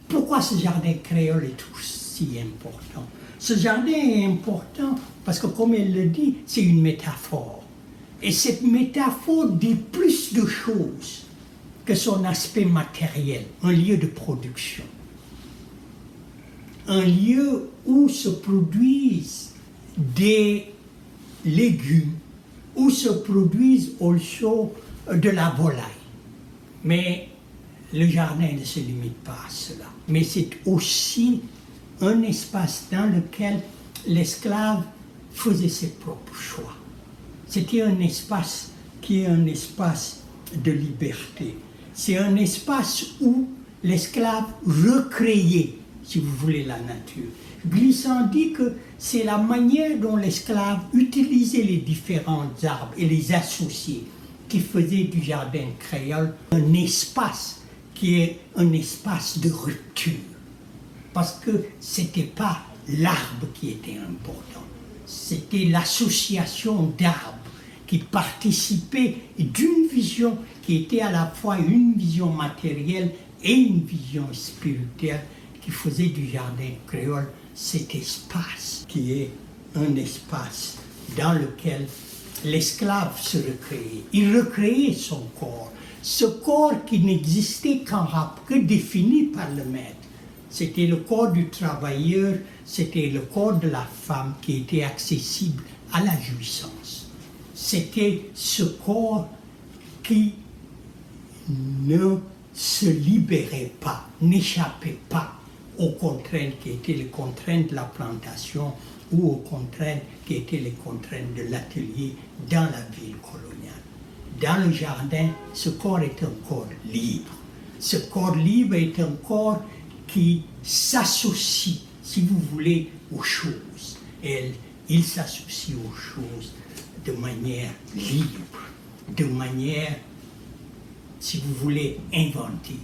Pourquoi ce jardin créole est aussi important? Ce jardin est important parce que, comme elle le dit, c'est une métaphore. Et cette métaphore dit plus de choses que son aspect matériel, un lieu de production. Un lieu où se produisent des légumes, où se produisent also de la volaille. Mais le jardin ne se limite pas à cela. Mais c'est aussi un espace dans lequel l'esclave faisait ses propres choix. C'était un espace qui est un espace de liberté. C'est un espace où l'esclave recréait, si vous voulez, la nature. Glissant dit que c'est la manière dont l'esclave utilisait les différents arbres et les associait qui faisait du jardin créole un espace qui est un espace de rupture. Parce que ce n'était pas l'arbre qui était important, c'était l'association d'arbres qui participaient d'une vision qui était à la fois une vision matérielle et une vision spirituelle qui faisait du jardin créole cet espace qui est un espace dans lequel l'esclave se recréait. Il recréait son corps, ce corps qui n'existait que défini par le maître. C'était le corps du travailleur, c'était le corps de la femme qui était accessible à la jouissance. C'était ce corps qui ne se libérait pas, n'échappait pas aux contraintes qui étaient les contraintes de la plantation ou aux contraintes qui étaient les contraintes de l'atelier dans la ville coloniale. Dans le jardin, ce corps est un corps libre. Ce corps libre est un corps qui s'associe, si vous voulez, aux choses. Et il s'associe aux choses de manière libre, de manière, si vous voulez, inventive.